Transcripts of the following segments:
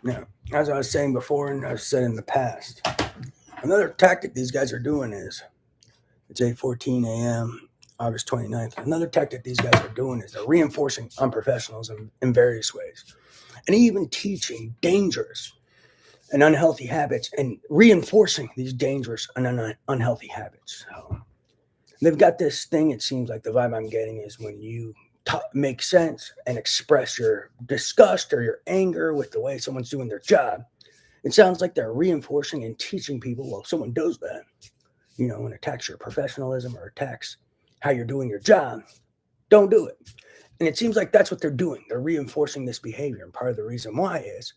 Yeah, as I was saying before, and I've said in the past, another tactic these guys are doing is it's 8:14 a.m. August 29th. Another tactic these guys are doing is they're reinforcing unprofessionalism in various ways, and even teaching dangerous and unhealthy habits, and reinforcing these dangerous and unhealthy habits. So they've got this thing. It seems like the vibe I'm getting is when you make sense and express your disgust or your anger with the way someone's doing their job. It sounds like they're reinforcing and teaching people, well, if someone does that, and attacks your professionalism or attacks how you're doing your job, don't do it. And it seems like that's what they're doing. They're reinforcing this behavior. And part of the reason why is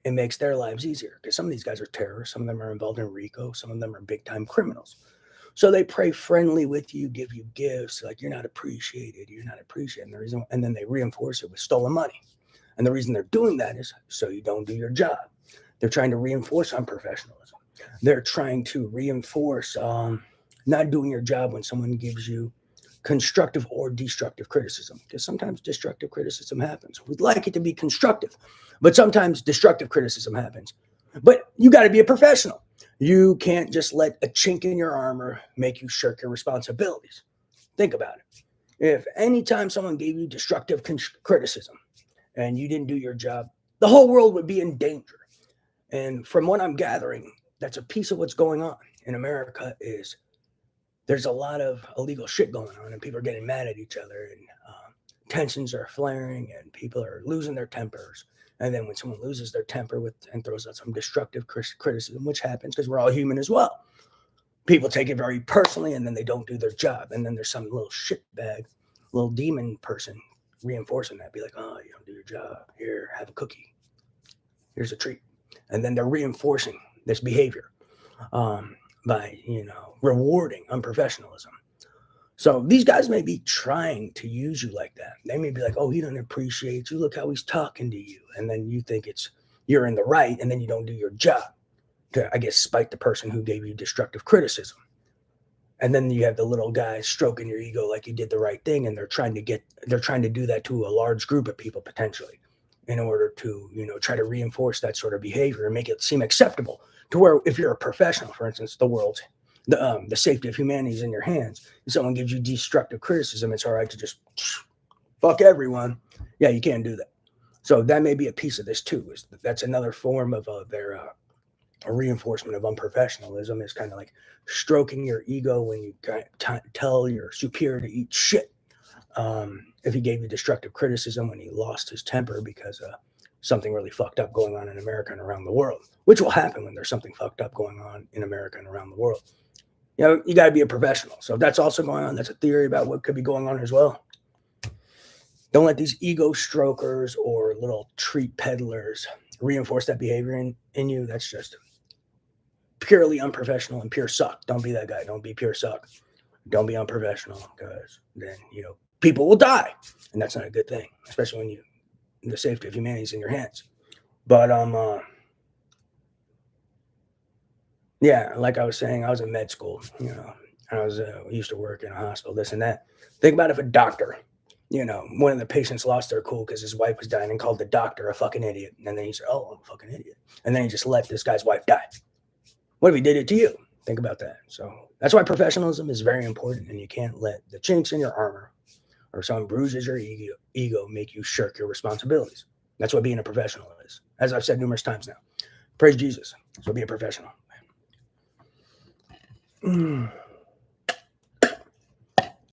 it makes their lives easier because some of these guys are terrorists. Some of them are involved in RICO. Some of them are big time criminals. So they pray friendly with you, give you gifts, like you're not appreciated, you're not appreciated. And the reason, and then they reinforce it with stolen money. And the reason they're doing that is so you don't do your job. They're trying to reinforce unprofessionalism. They're trying to reinforce not doing your job when someone gives you constructive or destructive criticism, because sometimes destructive criticism happens. We'd like it to be constructive, but sometimes destructive criticism happens. But you got to be a professional. You can't just let a chink in your armor make you shirk your responsibilities. Think about it. If anytime someone gave you destructive criticism and you didn't do your job, the whole world would be in danger. And from what I'm gathering, that's a piece of what's going on in America is there's a lot of illegal shit going on and people are getting mad at each other and tensions are flaring and people are losing their tempers. And then when someone loses their temper and throws out some destructive criticism, which happens because we're all human as well, people take it very personally and then they don't do their job. And then there's some little shitbag, little demon person reinforcing that. Be like, oh, you don't do your job. Here, have a cookie. Here's a treat. And then they're reinforcing this behavior by, rewarding unprofessionalism. So these guys may be trying to use you like that. They may be like, oh, he doesn't appreciate you. Look how he's talking to you. And then you think you're in the right, and then you don't do your job to, I guess, spite the person who gave you destructive criticism. And then you have the little guy stroking your ego like you did the right thing, and they're trying to do that to a large group of people potentially in order to, try to reinforce that sort of behavior and make it seem acceptable to where if you're a professional, for instance, the safety of humanity is in your hands. If someone gives you destructive criticism, it's all right to just fuck everyone. Yeah, you can't do that. So that may be a piece of this too. That's another form of their a reinforcement of unprofessionalism is kind of like stroking your ego when you tell your superior to eat shit. If he gave you destructive criticism when he lost his temper because something really fucked up going on in America and around the world, which will happen when there's something fucked up going on in America and around the world. You got to be a professional. So if that's also going on, that's a theory about what could be going on as well. Don't let these ego strokers or little treat peddlers reinforce that behavior in you. That's just purely unprofessional and pure suck. Don't be that guy. Don't be pure suck. Don't be unprofessional because then, people will die. And that's not a good thing, especially when the safety of humanity is in your hands. But, yeah, like I was saying, I was in med school, I used to work in a hospital, this and that. Think about if a doctor, one of the patients lost their cool because his wife was dying and called the doctor a fucking idiot. And then he said, oh, I'm a fucking idiot. And then he just let this guy's wife die. What if he did it to you? Think about that. So that's why professionalism is very important. And you can't let the chinks in your armor or someone bruises your ego make you shirk your responsibilities. That's what being a professional is. As I've said numerous times now. Praise Jesus. So be a professional.